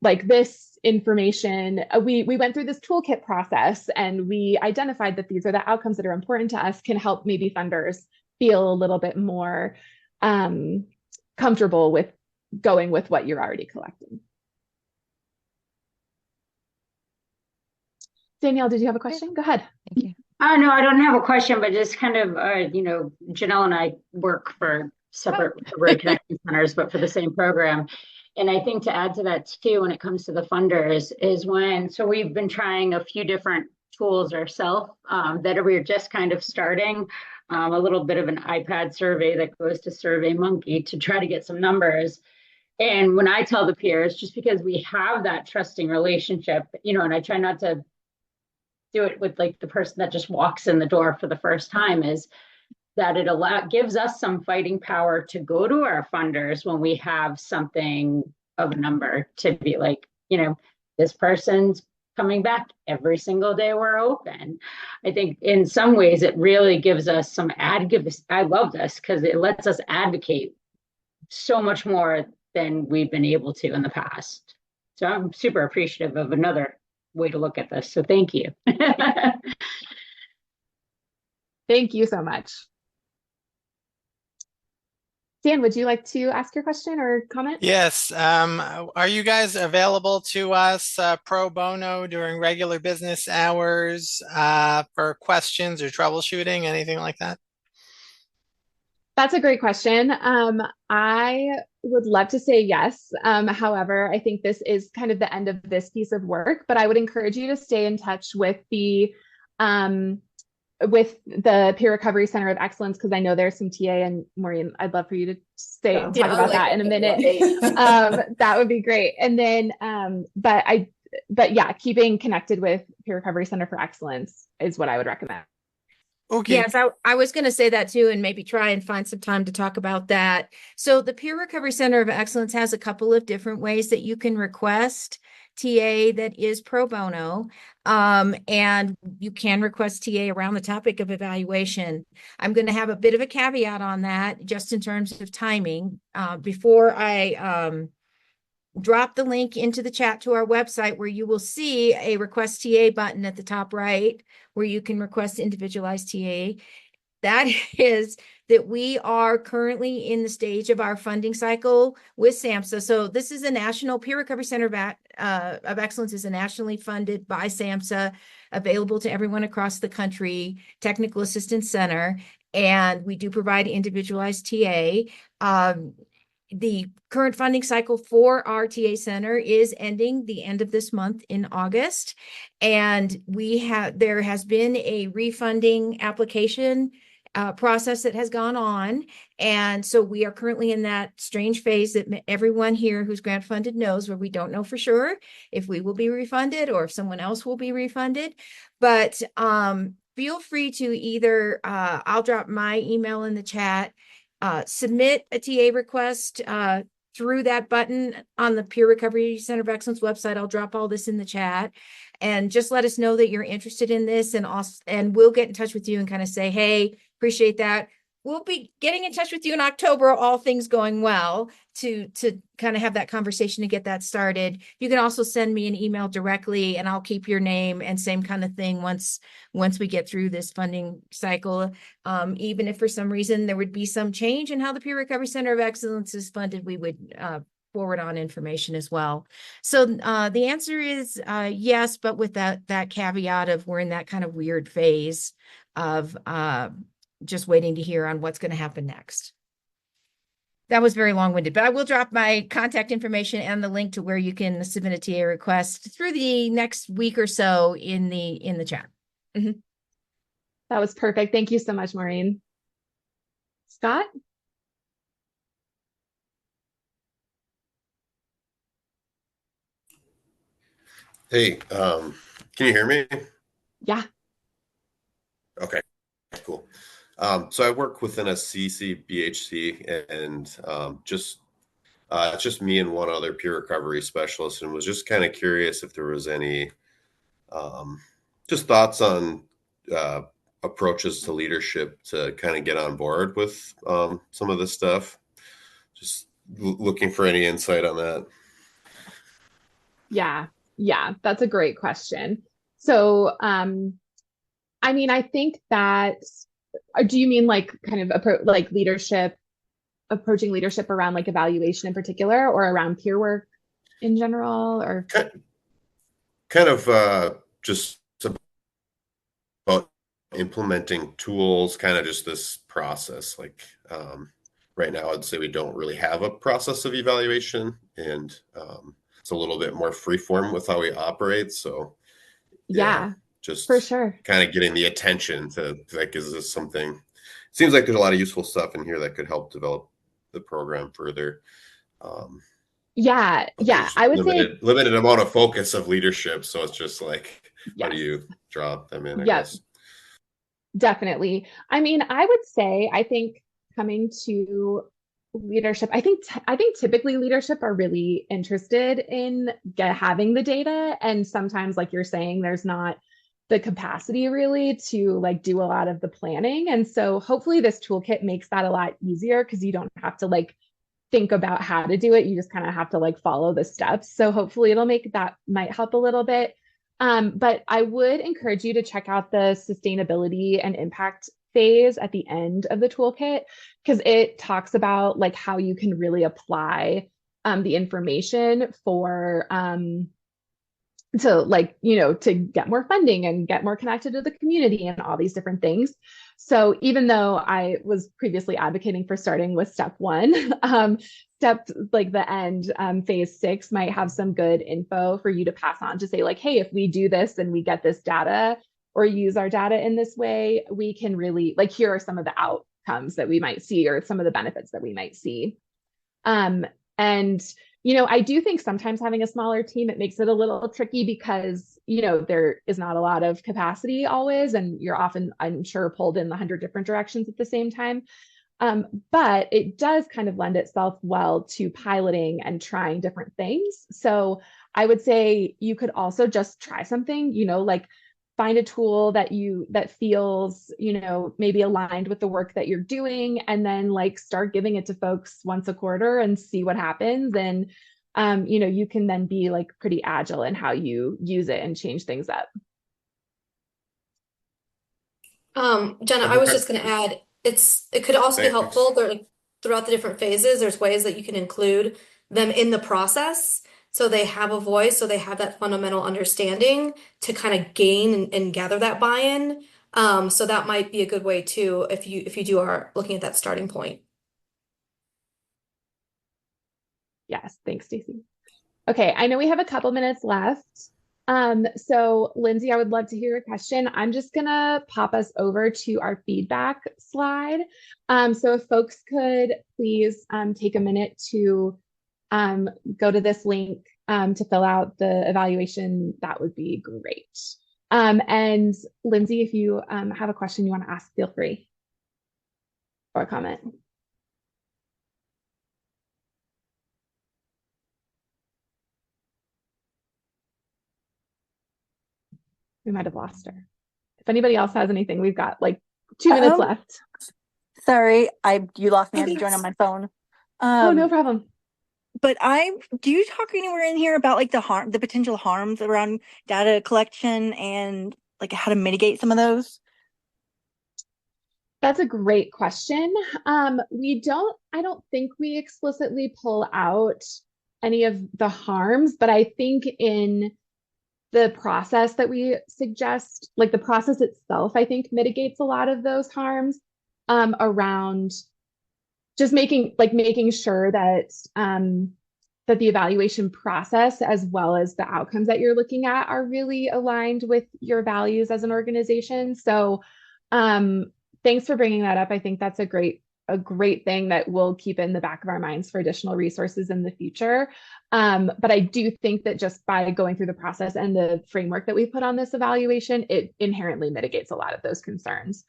Speaker 2: like this information, we went through this toolkit process and we identified that these are the outcomes that are important to us, can help maybe funders feel a little bit more comfortable with going with what you're already collecting. Danielle, did you have a question? Go ahead.
Speaker 6: Thank you.
Speaker 7: No, I don't have a question, but just kind of, Janelle and I work for separate connection centers, but for the same program. And I think to add to that too, when it comes to the funders, is so we've been trying a few different tools ourselves that we're just kind of starting. A little bit of an iPad survey that goes to SurveyMonkey to try to get some numbers. And when I tell the peers, just because we have that trusting relationship, and I try not to do it with like the person that just walks in the door for the first time, is that it gives us some fighting power to go to our funders when we have something of a number, to be like, this person's coming back every single day we're open. I think in some ways it really gives us some I love this because it lets us advocate so much more than we've been able to in the past. So I'm super appreciative of another way to look at this. So thank you.
Speaker 2: Thank you so much. Dan, would you like to ask your question or comment?
Speaker 8: Yes. Are you guys available to us pro bono during regular business hours for questions or troubleshooting, anything like that?
Speaker 2: That's a great question. I would love to say yes. However, I think this is kind of the end of this piece of work, but I would encourage you to stay in touch with the Peer Recovery Center of Excellence, because I know there's some TA, and Maureen, I'd love for you to talk about that in a minute. That would be great. And then, but yeah, keeping connected with Peer Recovery Center for Excellence is what I would recommend.
Speaker 8: Okay.
Speaker 9: Yes, I was going to say that too, and maybe try and find some time to talk about that. So the Peer Recovery Center of Excellence has a couple of different ways that you can request TA that is pro bono, and you can request TA around the topic of evaluation. I'm going to have a bit of a caveat on that, just in terms of timing. Before I drop the link into the chat to our website, where you will see a request TA button at the top right, where you can request individualized TA. That is that we are currently in the stage of our funding cycle with SAMHSA. So this is a national Peer Recovery Center of Excellence, is a nationally funded by SAMHSA, available to everyone across the country, technical assistance center, and we do provide individualized TA. The current funding cycle for our TA center is ending the end of this month in August. And there has been a refunding application process that has gone on. And so we are currently in that strange phase that everyone here who's grant funded knows, where we don't know for sure if we will be refunded or if someone else will be refunded. But feel free to either, I'll drop my email in the chat, submit a TA request through that button on the Peer Recovery Center of Excellence website. I'll drop all this in the chat, and just let us know that you're interested in this, and also, and we'll get in touch with you and kind of say, hey, appreciate that. We'll be getting in touch with you in October, all things going well, to kind of have that conversation to get that started. You can also send me an email directly, and I'll keep your name, and same kind of thing once we get through this funding cycle. Even if for some reason there would be some change in how the Peer Recovery Center of Excellence is funded, we would forward on information as well. So the answer is yes, but with that caveat of we're in that kind of weird phase of just waiting to hear on what's going to happen next. That was very long-winded, but I will drop my contact information and the link to where you can submit a TA request through the next week or so in the chat. Mm-hmm.
Speaker 2: That was perfect. Thank you so much, Maureen. Scott?
Speaker 10: Hey, can you hear me?
Speaker 2: Yeah.
Speaker 10: Okay, cool. So I work within a CCBHC, and it's just me and one other peer recovery specialist, and was just kind of curious if there was any just thoughts on approaches to leadership to kind of get on board with some of this stuff. Just looking for any insight on that.
Speaker 2: Yeah, that's a great question. So, I mean, I think that, do you mean like kind of like approaching leadership around like evaluation in particular, or around peer work in general, or?
Speaker 10: Kind of just about implementing tools, kind of just this process. Like right now, I'd say we don't really have a process of evaluation, and it's a little bit more freeform with how we operate. So
Speaker 2: yeah,
Speaker 10: just
Speaker 2: for sure.
Speaker 10: kind of getting the attention to like, is this something? Seems like there's a lot of useful stuff in here that could help develop the program further.
Speaker 2: Yeah, I would say
Speaker 10: limited amount of focus of leadership. So it's just like, how do you draw them in, I guess?
Speaker 2: Definitely. I mean, I would say, I think coming to leadership, I think typically leadership are really interested in having the data. And sometimes, like you're saying, there's not the capacity really to like do a lot of the planning. And so hopefully this toolkit makes that a lot easier, because you don't have to like think about how to do it. You just kind of have to like follow the steps. So hopefully it'll make that might help a little bit. But I would encourage you to check out the sustainability and impact phase at the end of the toolkit, because it talks about like how you can really apply the information for to like, to get more funding and get more connected to the community and all these different things. So even though I was previously advocating for starting with step 1, step like the end, phase 6 might have some good info for you to pass on to say like, hey, if we do this and we get this data or use our data in this way, we can really like, here are some of the outcomes that we might see, or some of the benefits that we might see. And I do think sometimes having a smaller team, it makes it a little tricky, because, there is not a lot of capacity always, and you're often, I'm sure, pulled in 100 different directions at the same time. But it does kind of lend itself well to piloting and trying different things. So I would say you could also just try something, like find a tool that feels, maybe aligned with the work that you're doing, and then like start giving it to folks once a quarter and see what happens. And, you can then be like pretty agile in how you use it and change things up.
Speaker 1: Jenna, I was just going to add, it could also be helpful throughout the different phases. There's ways that you can include them in the process, so they have a voice, so they have that fundamental understanding to kind of gain and gather that buy-in. So that might be a good way too, if you are looking at that starting point.
Speaker 2: Yes, thanks, Stacey. Okay, I know we have a couple minutes left. So Lindsay, I would love to hear a question. I'm just gonna pop us over to our feedback slide. So if folks could please take a minute to go to this link to fill out the evaluation, that would be great. And Lindsay, if you have a question you want to ask, feel free, or a comment. We might have lost her. If anybody else has anything, we've got like 2 minutes left.
Speaker 11: Sorry, you lost me. I had to join on my phone.
Speaker 2: Oh, no problem.
Speaker 11: But do you talk anywhere in here about like the potential harms around data collection and like how to mitigate some of those?
Speaker 2: That's a great question. I don't think we explicitly pull out any of the harms, but I think in the process that we suggest, like the process itself, I think mitigates a lot of those harms around just making sure that that the evaluation process as well as the outcomes that you're looking at are really aligned with your values as an organization. So thanks for bringing that up. I think that's a great thing that we'll keep in the back of our minds for additional resources in the future. But I do think that just by going through the process and the framework that we put on this evaluation, it inherently mitigates a lot of those concerns.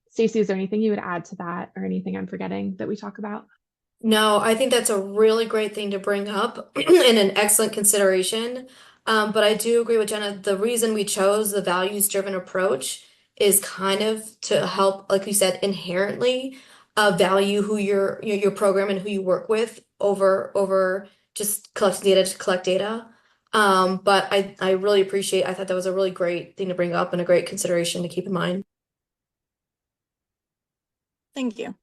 Speaker 2: Stacey, is there anything you would add to that or anything I'm forgetting that we talk about?
Speaker 1: No, I think that's a really great thing to bring up and an excellent consideration. But I do agree with Jenna. The reason we chose the values-driven approach is kind of to help, like you said, inherently value who your program and who you work with over just collecting data to collect data. But I really appreciate. I thought that was a really great thing to bring up and a great consideration to keep in mind.
Speaker 11: Thank you.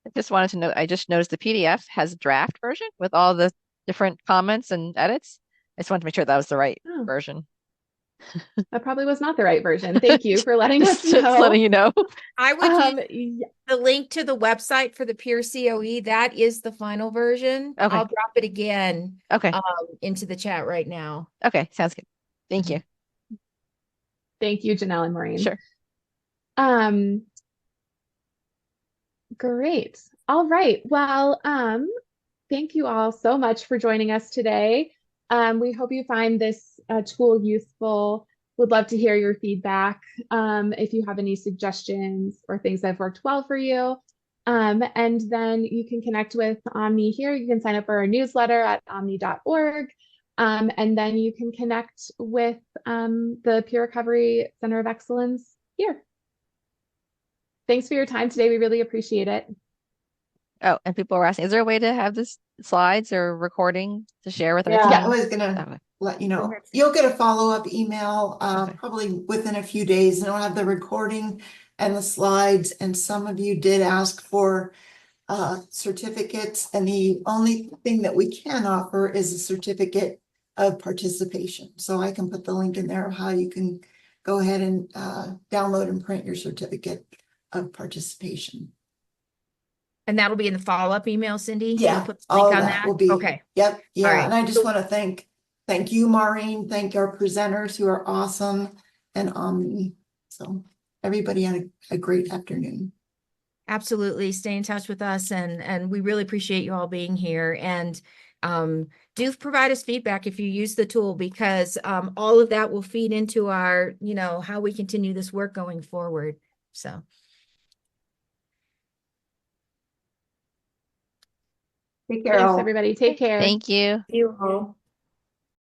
Speaker 6: I just wanted to know, I just noticed the PDF has a draft version with all the different comments and edits. I just wanted to make sure that was the right version.
Speaker 2: That probably was not the right version. Thank you for letting us know.
Speaker 6: Just letting you know.
Speaker 9: I would use the link to the website for the peer COE. That is the final version.
Speaker 6: Okay.
Speaker 9: I'll drop it again
Speaker 6: Okay.
Speaker 9: Into the chat right now.
Speaker 6: Okay, sounds good. Thank you.
Speaker 2: Thank you, Janelle and Maureen.
Speaker 6: Sure.
Speaker 2: Great. All right. Well, thank you all so much for joining us today. We hope you find this tool useful. Would love to hear your feedback if you have any suggestions or things that have worked well for you. And then you can connect with OMNI here. You can sign up for our newsletter at omni.org. And then you can connect with the Peer Recovery Center of Excellence here. Thanks for your time today. We really appreciate it.
Speaker 6: Oh, and people were asking, is there a way to have this slides or recording to share with our
Speaker 12: Yeah,
Speaker 6: team?
Speaker 12: I was gonna let you know. You'll get a follow-up email probably within a few days, and it'll have the recording and the slides. And some of you did ask for certificates, and the only thing that we can offer is a certificate of participation. So I can put the link in there of how you can go ahead and download and print your certificate of participation.
Speaker 9: And that'll be in the follow-up email, Cindy?
Speaker 12: Yeah,
Speaker 9: You'll put the
Speaker 12: all
Speaker 9: link
Speaker 12: of
Speaker 9: on
Speaker 12: that will be.
Speaker 9: Okay.
Speaker 12: Yep. Yeah.
Speaker 9: Right.
Speaker 12: And I just want to thank you, Maureen. Thank our presenters who are awesome, and OMNI. So everybody had a great afternoon.
Speaker 9: Absolutely. Stay in touch with us, and we really appreciate you all being here. And do provide us feedback if you use the tool, because all of that will feed into our, how we continue this work going forward. So.
Speaker 12: Take care.
Speaker 2: Thanks, everybody. Take care.
Speaker 6: Thank you.
Speaker 1: You all.